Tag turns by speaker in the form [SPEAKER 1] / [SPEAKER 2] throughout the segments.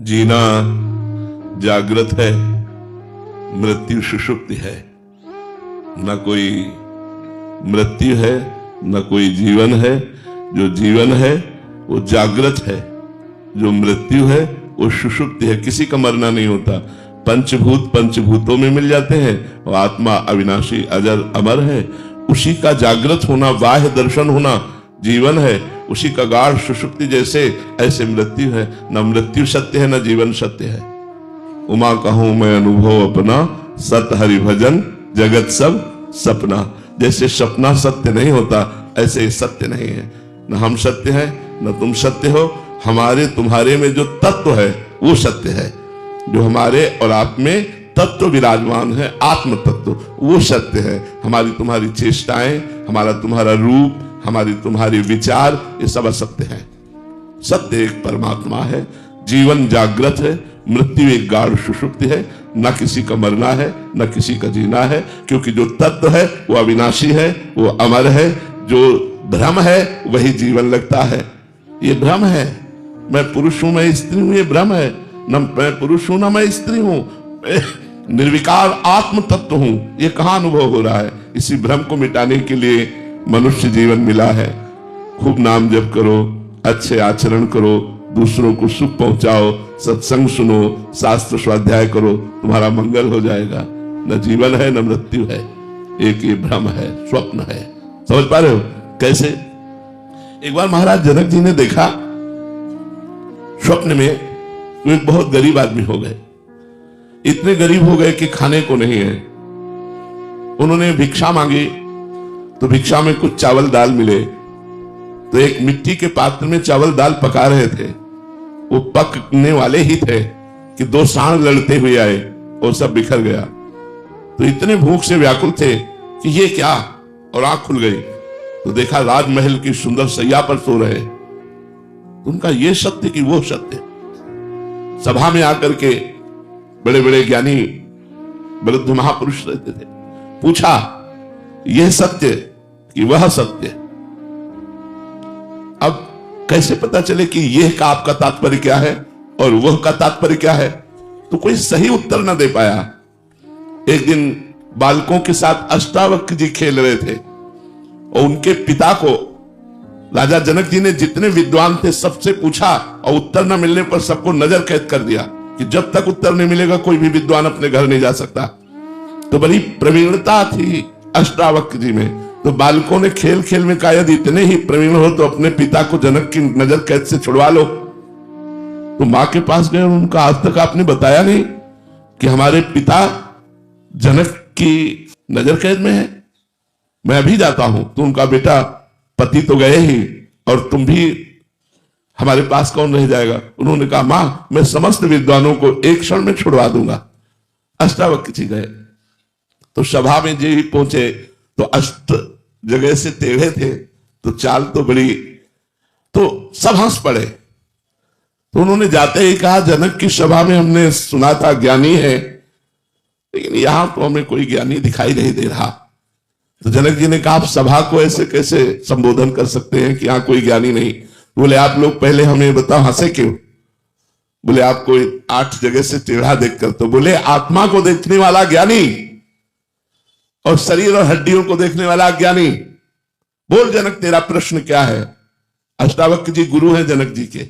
[SPEAKER 1] जीना जागृत है, मृत्यु सुषुप्ति है। न कोई मृत्यु है न कोई जीवन है। जो जीवन है वो जागृत है, जो मृत्यु है वो सुषुप्ति है। किसी का मरना नहीं होता। पंचभूत पंचभूतों में मिल जाते हैं और आत्मा अविनाशी अजर अमर है। उसी का जागृत होना, बाह्य दर्शन होना जीवन है। उसी का गाढ़ सुषुप्ति जैसे ऐसे मृत्यु है। न मृत्यु सत्य है न जीवन सत्य है। उमा कहूं मैं अनुभव अपना, सत हरि भजन जगत सब सपना। जैसे सपना सत्य नहीं होता ऐसे सत्य नहीं है। न हम सत्य हैं न तुम सत्य हो। हमारे तुम्हारे में जो तत्व है वो सत्य है। जो हमारे और आप में तत्व विराजमान है, आत्म तत्व, वो सत्य है। हमारी तुम्हारी चेष्टाएं, हमारा तुम्हारा रूप, हमारी तुम्हारी विचार, ये सब असत्य है। सत्य एक परमात्मा है। जीवन जागृत है, मृत्यु एक गाढ़ सुषुप्ति है। न किसी का मरना है न किसी का जीना है, क्योंकि जो तत्व है वो अविनाशी है, वो अमर है। जो भ्रम है वही जीवन लगता है। ये भ्रम है। मैं पुरुष हूं मैं स्त्री हूं, ये भ्रम है। न मैं पुरुष हूं न मैं स्त्री हूं, निर्विकार आत्म तत्व हूं। ये कहां अनुभव हो रहा है? इसी भ्रम को मिटाने के लिए मनुष्य जीवन मिला है। खूब नाम जप करो, अच्छे आचरण करो, दूसरों को सुख पहुंचाओ, सत्संग सुनो, शास्त्र स्वाध्याय करो, तुम्हारा मंगल हो जाएगा। न जीवन है न मृत्यु है, एक ये भ्रम है, स्वप्न है। समझ पा रहे हो कैसे? एक बार महाराज जनक जी ने देखा स्वप्न में वो एक बहुत गरीब आदमी हो गए। इतने गरीब हो गए कि खाने को नहीं है। उन्होंने भिक्षा मांगी तो भिक्षा में कुछ चावल दाल मिले। तो एक मिट्टी के पात्र में चावल दाल पका रहे थे। वो पकने वाले ही थे कि दो सांड लड़ते हुए आए और सब बिखर गया। तो इतने भूख से व्याकुल थे कि ये क्या, और आंख खुल गई तो देखा राजमहल की सुंदर सैया पर सो रहे। तो उनका ये सत्य कि वो सत्य। सभा में आकर के बड़े बड़े ज्ञानी वृद्ध महापुरुष रहते थे। पूछा यह सत्य कि वह सत्य। अब कैसे पता चले कि यह का आपका तात्पर्य क्या है और वह का तात्पर्य क्या है? तो कोई सही उत्तर न दे पाया। एक दिन बालकों के साथ अष्टावक्र जी खेल रहे थे और उनके पिता को राजा जनक जी ने जितने विद्वान थे सबसे पूछा और उत्तर न मिलने पर सबको नजर कैद कर दिया कि जब तक उत्तर नहीं मिलेगा कोई भी विद्वान अपने घर नहीं जा सकता। तो बड़ी प्रवीणता थी अष्टावक्र जी में। तो बालकों ने खेल खेल में कहा यदि इतने ही प्रवीण हो तो अपने पिता को जनक की नजर कैद से छुड़वा लो। तो मां के पास गए और उनका आज तक आपने बताया नहीं कि हमारे पिता जनक की नजर कैद में है। मैं अभी जाता हूं। तो उनका बेटा पति तो गए ही और तुम भी, हमारे पास कौन रह जाएगा? उन्होंने कहा मां मैं समस्त विद्वानों को एक क्षण में छुड़वा दूंगा। अष्टावक्र जी गए तो सभा में जी पहुंचे तो अष्ट जगह से टेढ़े थे तो चाल तो बड़ी, तो सब हंस पड़े। तो उन्होंने जाते ही कहा जनक की सभा में हमने सुना था ज्ञानी है, लेकिन यहां तो हमें कोई ज्ञानी दिखाई नहीं दे रहा। तो जनक जी ने कहा आप सभा को ऐसे कैसे संबोधन कर सकते हैं कि यहां कोई ज्ञानी नहीं? बोले आप लोग पहले हमें बताओ हंसे क्यों? बोले आपको 8 जगह से टेढ़ा देखकर। तो बोले आत्मा को देखने वाला ज्ञानी और शरीर और हड्डियों को देखने वाला ज्ञानी। बोल जनक तेरा प्रश्न क्या है? अष्टावक्र जी गुरु हैं जनक जी के।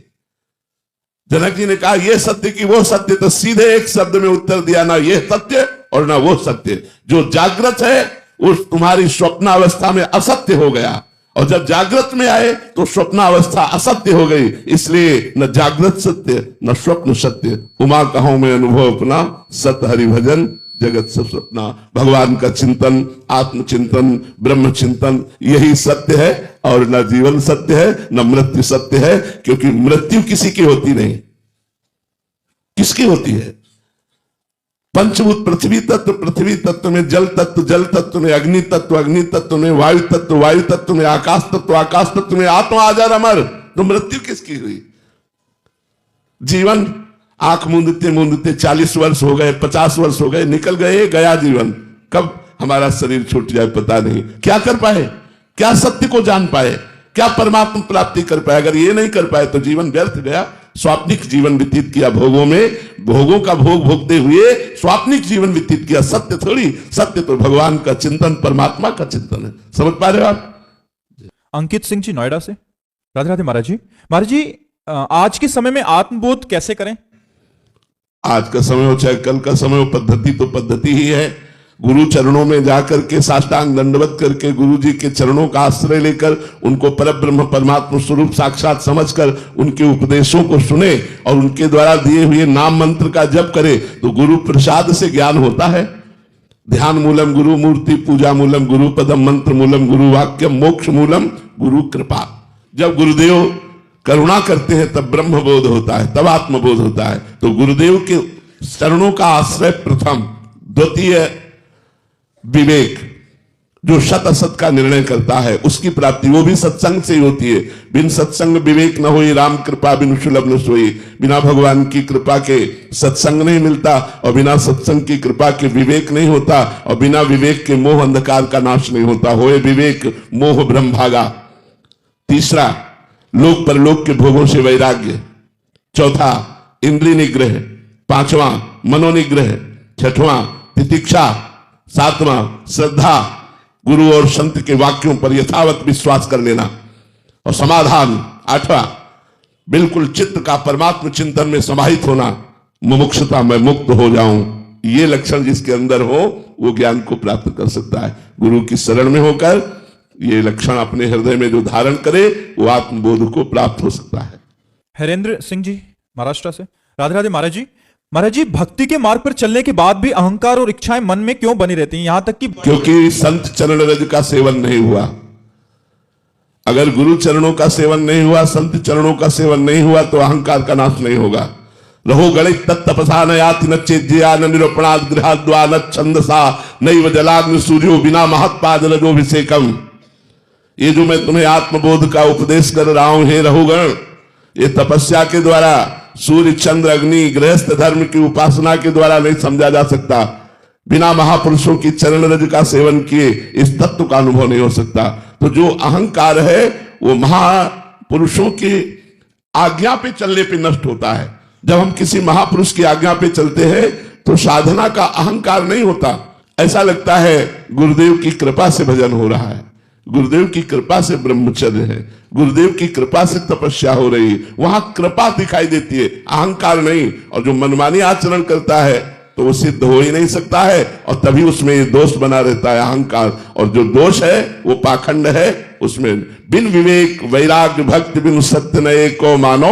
[SPEAKER 1] जनक जी ने कहा यह सत्य कि वो सत्य। तो सीधे एक शब्द में उत्तर दिया, ना ये सत्य और ना वो सत्य। जो जागृत है उस तुम्हारी स्वप्नावस्था में असत्य हो गया और जब जागृत में आए तो स्वप्नावस्था असत्य हो गई। इसलिए न जागृत सत्य न स्वप्न सत्य। उमा कहूं मैं अनुभव अपना, सत हरि भजन जगत सब सपना। भगवान का चिंतन, आत्मचिंतन, ब्रह्म चिंतन यही सत्य है। और न जीवन सत्य है न मृत्यु सत्य है, क्योंकि मृत्यु किसी की होती नहीं। किसकी होती है? पंचभूत पृथ्वी तत्व में जल तत्व में अग्नि तत्व में वायु तत्व में आकाश तत्व में आत्मा अजर अमर। तो मृत्यु किसकी हुई? जीवन आंख मूंदते 40 वर्ष हो गए, 50 वर्ष हो गए, निकल गए, गया जीवन। कब हमारा शरीर छूट जाए पता नहीं। क्या कर पाए? क्या सत्य को जान पाए? क्या परमात्मा प्राप्ति कर पाए? अगर ये नहीं कर पाए तो जीवन व्यर्थ गया। स्वाप्निक जीवन व्यतीत किया, भोगों में भोगों का भोग भोगते हुए स्वाप्निक जीवन व्यतीत किया। सत्य थोड़ी, सत्य तो भगवान का चिंतन, परमात्मा का चिंतन है। समझ पा रहे हो आप?
[SPEAKER 2] अंकित सिंह जी नोएडा से। राधे राधे महाराज जी। महाराज जी, आज के समय में आत्मबोध कैसे करें?
[SPEAKER 1] आज का समय हो चाहे कल का समय हो, पद्धति तो पद्धति ही है। गुरु चरणों में जाकर के साष्टांग दंडवत करके गुरु जी के चरणों का आश्रय लेकर उनको परब्रह्म परमात्मा स्वरूप साक्षात समझकर उनके उपदेशों को सुने और उनके द्वारा दिए हुए नाम मंत्र का जप करे तो गुरु प्रसाद से ज्ञान होता है। ध्यान मूलम गुरु मूर्ति, पूजा मूलम गुरु पदम, मंत्र मूलम गुरु वाक्य, मोक्ष मूलम गुरु कृपा। जब गुरुदेव करुणा करते हैं तब ब्रह्म बोध होता है, तब आत्मबोध होता है। तो गुरुदेव के चरणों का आश्रय प्रथम। द्वितीय विवेक, जो शत असत का निर्णय करता है उसकी प्राप्ति वो भी सत्संग से ही होती है। बिन सत्संग विवेक न होई, राम कृपा बिन सुलभ न सोई। बिना भगवान की कृपा के सत्संग नहीं मिलता और बिना सत्संग की कृपा के विवेक नहीं होता और बिना विवेक के मोह अंधकार का नाश नहीं होता। होए विवेक मोह ब्रह्म भागा। तीसरा, लोक परलोक के भोगों से वैराग्य। चौथा, इंद्रिय निग्रह। पांचवा, मनोनिग्रह। छठवां, तितिक्षा। सातवां, श्रद्धा, गुरु और संत के वाक्यों पर यथावत विश्वास कर लेना। और समाधान, आठवां, बिल्कुल चित्त का परमात्म चिंतन में समाहित होना। मुमुक्षुता, मैं मुक्त हो जाऊं। ये लक्षण जिसके अंदर हो वो ज्ञान को प्राप्त कर सकता है। गुरु की शरण में होकर ये लक्षण अपने हृदय में जो धारण करे वो आत्मबोध को प्राप्त हो सकता है।
[SPEAKER 2] हरेंद्र सिंह जी महाराष्ट्र से। राधे राधे महाराज जी। महाराज जी, भक्ति के मार्ग पर चलने के बाद भी अहंकार और इच्छाएं मन में क्यों बनी रहती हैं, यहां तक कि
[SPEAKER 1] क्योंकि संत चरण रज का सेवन नहीं हुआ। अगर गुरु चरणों का सेवन नहीं हुआ, संत चरणों का सेवन नहीं हुआ तो अहंकार का नाश नहीं होगा। रहो गणित तत्तपसा न याति न चेज्या न निरूपणाद गृहाद्वा न छंदसा नैव जलाग्नि सूर्यो बिना महत्पाद रजोभिषेकम। ये जो मैं तुम्हें आत्मबोध का उपदेश कर रहा हूं हे रहुगण, ये तपस्या के द्वारा, सूर्य चंद्र अग्नि गृहस्थ धर्म की उपासना के द्वारा नहीं समझा जा सकता। बिना महापुरुषों की चरण रज का सेवन किए इस तत्व का अनुभव नहीं हो सकता। तो जो अहंकार है वो महापुरुषों की आज्ञा पे चलने पे नष्ट होता है। जब हम किसी महापुरुष की आज्ञा पे चलते हैं तो साधना का अहंकार नहीं होता। ऐसा लगता है गुरुदेव की कृपा से भजन हो रहा है, गुरुदेव की कृपा से ब्रह्मचर्य है, गुरुदेव की कृपा से तपस्या हो रही है। वहां कृपा दिखाई देती है, अहंकार नहीं। और जो मनमानी आचरण करता है तो वो सिद्ध हो ही नहीं सकता है और तभी उसमें ये दोष बना रहता है, अहंकार। और जो दोष है वो पाखंड है। उसमें बिन विवेक वैराग्य भक्ति बिन सत्य नये को मानो,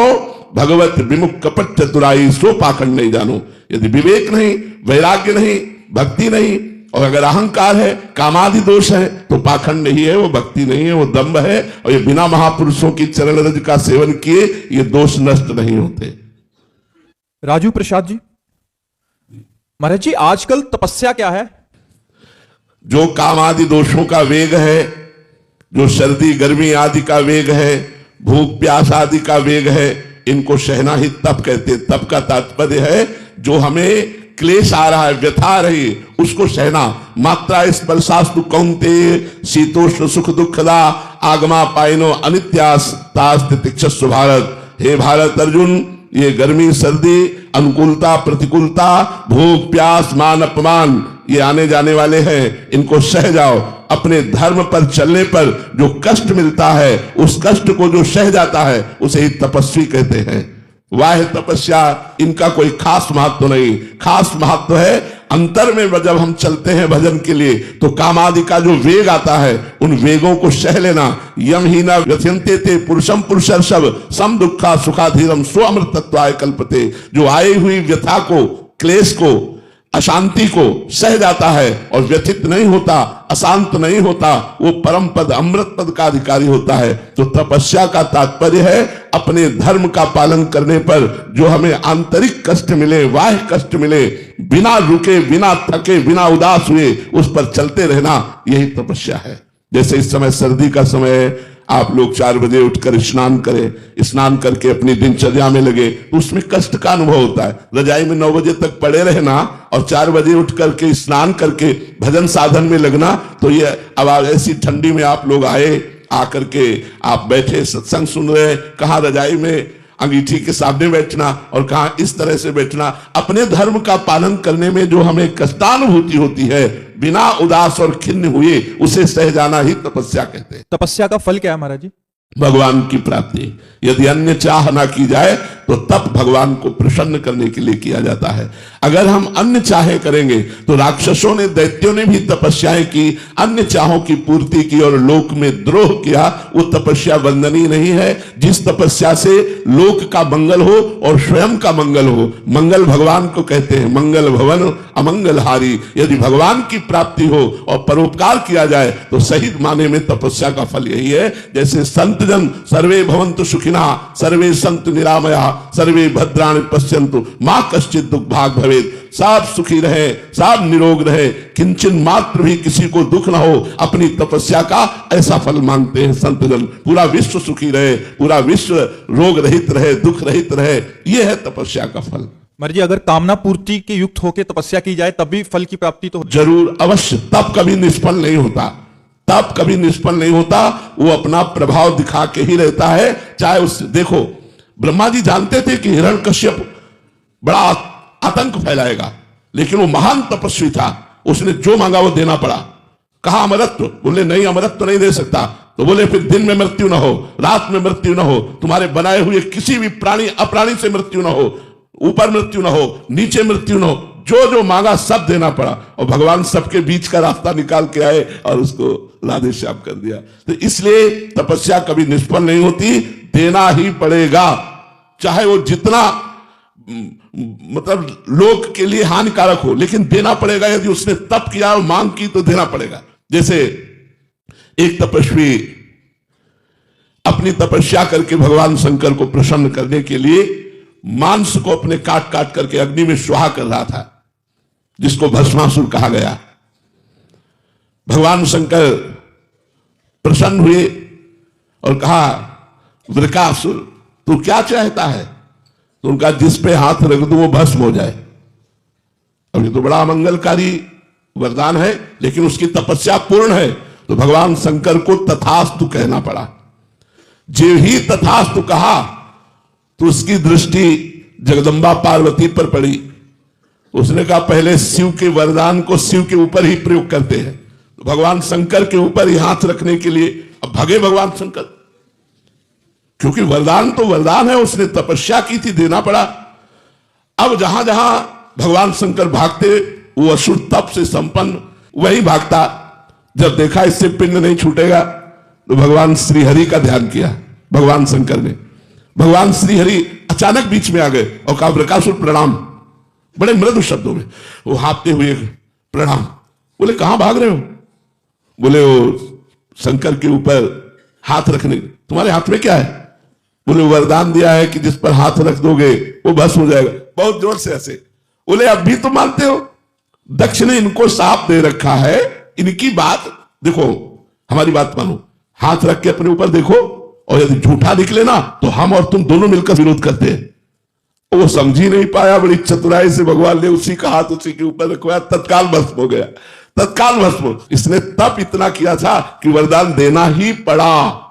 [SPEAKER 1] भगवत विमुख कपट चतुराई सो पाखंड नहीं जानो। यदि विवेक नहीं, वैराग्य नहीं, भक्ति नहीं और अगर अहंकार है, कामादि दोष है तो पाखंड ही है, वो भक्ति नहीं है, वो दंभ है। और ये बिना महापुरुषों की चरण रज का सेवन किए ये दोष नष्ट नहीं होते।
[SPEAKER 2] राजू प्रसाद जी। महाराज जी, आजकल तपस्या क्या है?
[SPEAKER 1] जो कामादि दोषों का वेग है, जो सर्दी गर्मी आदि का वेग है, भूख प्यास आदि का वेग है, इनको सहना ही तप कहते। तप का तात्पर्य है जो हमें क्लेश आ रहा है, व्यथा आ रही है, उसको सहना। मात्रा स्पर्शास्तु कौन्ते शीतोष्ण सुख दुखदा आगमा पाइनो अनित्यास तास तितिक्षस्व भारत। हे भारत अर्जुन, ये गर्मी सर्दी, अनुकूलता प्रतिकूलता, भूख प्यास मान अपमान ये आने जाने वाले हैं, इनको सह जाओ। अपने धर्म पर चलने पर जो कष्ट मिलता है उस कष्ट को जो सह जाता है उसे ही तपस्वी कहते हैं। वाह तपस्या, इनका कोई खास महत्व नहीं। खास महत्व है अंतर में जब हम चलते हैं भजन के लिए तो कामादि का जो वेग आता है उन वेगों को सह लेना। यम ही न व्यथयन्ते ते पुरुषम पुरुषर्षभ सम दुखा सुखाधीरम स्व अमृतत्वाय कल्पते। जो आई हुई व्यथा को, क्लेश को, अशांति को सह जाता है और व्यथित नहीं होता, अशांत नहीं होता, वो परम पद अमृत पद का अधिकारी होता है। तो तपस्या का तात्पर्य है अपने धर्म का पालन करने पर जो हमें आंतरिक कष्ट मिले, बाह्य कष्ट मिले, बिना रुके, बिना थके, बिना उदास हुए उस पर चलते रहना, यही तपस्या है। जैसे इस समय सर्दी का समय है, आप लोग 4 बजे उठकर स्नान करें, स्नान करके अपनी दिनचर्या में लगे तो उसमें कष्ट का अनुभव होता है। रजाई में 9 बजे तक पड़े रहना और 4 बजे उठ करके स्नान करके भजन साधन में लगना, तो ये अब ऐसी ठंडी में आप लोग आए, आकर के आप बैठे सत्संग सुन रहे, कहाँ रजाई में अंगीठी के सामने बैठना और कहा इस तरह से बैठना। अपने धर्म का पालन करने में जो हमें कष्टानुभूति होती है, बिना उदास और खिन्न हुए उसे सह जाना ही तपस्या कहते हैं।
[SPEAKER 2] तपस्या का फल क्या है महाराज जी?
[SPEAKER 1] भगवान की प्राप्ति। यदि अन्य चाह ना की जाए तो तप भगवान को प्रसन्न करने के लिए किया जाता है। अगर हम अन्य चाहे करेंगे तो राक्षसों ने, दैत्यों ने भी तपस्याएं की, अन्य चाहों की पूर्ति की और लोक में द्रोह किया। वो तपस्या वंदनीय नहीं है। जिस तपस्या से लोक का मंगल हो और स्वयं का मंगल हो, मंगल भगवान को कहते हैं, मंगल भवन अमंगलहारी। यदि भगवान की प्राप्ति हो और परोपकार किया जाए तो सही माने में तपस्या का फल यही है। जैसे संत जन सर्वे भवन्तु सुखिनः सर्वे सन्तु निरामयाः सर्वे भद्राणि पश्यन्तु मां कश्चित् दुख भाग भवेत्। सब सुखी रहे, सब निरोग रहे, किंचन मात्र भी किसी को दुख ना हो। अपनी तपस्या का ऐसा फल मांगते हैं संत जन। पूरा विश्व सुखी रहे, पूरा विश्व रोग रहित रहे, दुख रहित रहे। यह है तपस्या का फल।
[SPEAKER 2] महाराज जी, अगर कामना पूर्ति के युक्त होकर तपस्या की जाए तब भी फल की प्राप्ति तो
[SPEAKER 1] जरूर, अवश्य। तब कभी निष्फल नहीं होता, तब कभी निष्फल नहीं होता। वो अपना प्रभाव दिखा के ही रहता है। चाहे उस, देखो ब्रह्मा जी जानते थे कि हिरण्यकश्यप बड़ा आतंक फैलाएगा, लेकिन वो महान तपस्वी था। उसने जो मांगा वो देना पड़ा। कहा अमरत्व, बोले नहीं अमरत्व नहीं दे सकता। तो बोले फिर दिन में मृत्यु ना हो, रात में मृत्यु ना हो, तुम्हारे बनाए हुए किसी भी प्राणी अप्राणी से मृत्यु ना हो, ऊपर मृत्यु ना हो, नीचे मृत्यु ना हो। जो जो मांगा सब देना पड़ा और भगवान सबके बीच का रास्ता निकाल के आए और उसको राधे श्याम कर दिया। तो इसलिए तपस्या कभी निष्फल नहीं होती, देना ही पड़ेगा। चाहे वो जितना मतलब लोक के लिए हानिकारक हो, लेकिन देना पड़ेगा। यदि उसने तप किया और मांग की तो देना पड़ेगा। जैसे एक तपस्वी अपनी तपस्या करके भगवान शंकर को प्रसन्न करने के लिए मांस को अपने काट काट करके अग्नि में स्वाहा कर रहा था, जिसको भस्मासुर कहा गया। भगवान शंकर प्रसन्न हुए और कहा वृकासुर तू क्या चाहता है? तो उनका जिस पे हाथ रख दो वो भस्म हो जाए। अब ये तो बड़ा मंगलकारी वरदान है, लेकिन उसकी तपस्या पूर्ण है। तो भगवान शंकर को तथास्तु कहना पड़ा। जो ही तथास्तु कहा तो उसकी दृष्टि जगदम्बा पार्वती पर पड़ी। उसने कहा पहले शिव के वरदान को शिव के ऊपर ही प्रयोग करते हैं। तो भगवान शंकर के ऊपर ही हाथ रखने के लिए अब भगे भगवान शंकर, क्योंकि वरदान तो वरदान है, उसने तपस्या की थी, देना पड़ा। अब जहां जहां भगवान शंकर भागते वो असुर तप से संपन्न वही भागता। जब देखा इससे पिंड नहीं छूटेगा तो भगवान श्रीहरि का ध्यान किया भगवान शंकर ने। भगवान श्रीहरि अचानक बीच में आ गए और कहा वृकासुर प्रणाम, बड़े मृदु शब्दों में। वो हाँफते हुए प्रणाम। बोले कहां भाग रहे हो? बोले वो शंकर के ऊपर हाथ रखने। तुम्हारे हाथ में क्या है? बोले वरदान दिया है कि जिस पर हाथ रख दोगे वो भस्म हो जाएगा। बहुत जोर से हंसे। बोले अब भी तुम मानते हो? दक्ष ने इनको साफ दे रखा है, इनकी बात देखो, हमारी बात मानो, हाथ रख के अपने ऊपर देखो, और यदि झूठा निकले ना तो हम और तुम दोनों मिलकर विरोध करते हैं। वो समझ ही नहीं पाया, बड़ी चतुराई से भगवान ने उसी का हाथ उसी के ऊपर रखवाया, तत्काल भस्म हो गया, तत्काल भस्म। इसने तप इतना किया था कि वरदान देना ही पड़ा।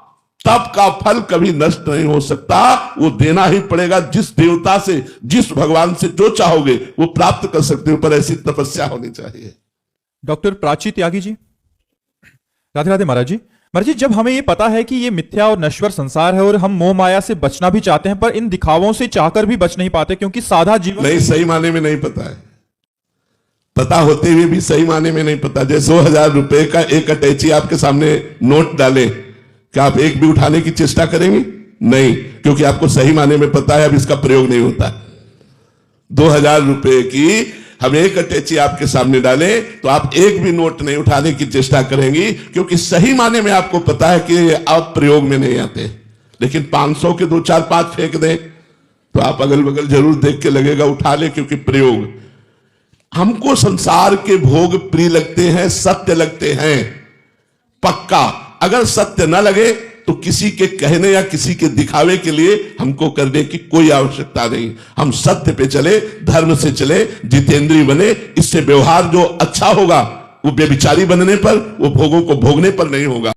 [SPEAKER 1] तप का फल कभी नष्ट नहीं हो सकता, वो देना ही पड़ेगा। जिस देवता से, जिस भगवान से जो चाहोगे वो प्राप्त कर सकते हो, पर ऐसी तपस्या होनी चाहिए।
[SPEAKER 2] डॉक्टर प्राची त्यागी जी, राधे राधे महाराज जी। महाराज जी, जब हमें ये पता है कि ये मिथ्या और नश्वर संसार है और हम मोह माया से बचना भी चाहते हैं, पर इन दिखावों से चाहकर भी बच नहीं पाते, क्योंकि सादा जीवन
[SPEAKER 1] नहीं, सही माने में नहीं पता है। पता होते हुए भी सही माने में नहीं पता। जैसे 2,000 रुपए का एक अटैची आपके सामने नोट डाले, क्या आप एक भी उठाने की चेष्टा करेंगे? नहीं, क्योंकि आपको सही माने में पता है अब इसका प्रयोग नहीं होता। 2,000 रुपए की हम एक अटैची आपके सामने डाले तो आप एक भी नोट नहीं उठाने की चेष्टा करेंगी, क्योंकि सही माने में आपको पता है कि आप प्रयोग में नहीं आते। लेकिन 500 के 2 4 5 फेंक दें तो आप अगल बगल जरूर देख के लगेगा उठा ले, क्योंकि प्रयोग। हमको संसार के भोग प्रिय लगते हैं, सत्य लगते हैं, पक्का। अगर सत्य न लगे तो किसी के कहने या किसी के दिखावे के लिए हमको करने की कोई आवश्यकता नहीं। हम सत्य पे चले, धर्म से चले, जितेंद्रिय बने। इससे व्यवहार जो अच्छा होगा वो बेविचारी बनने पर, वो भोगों को भोगने पर नहीं होगा।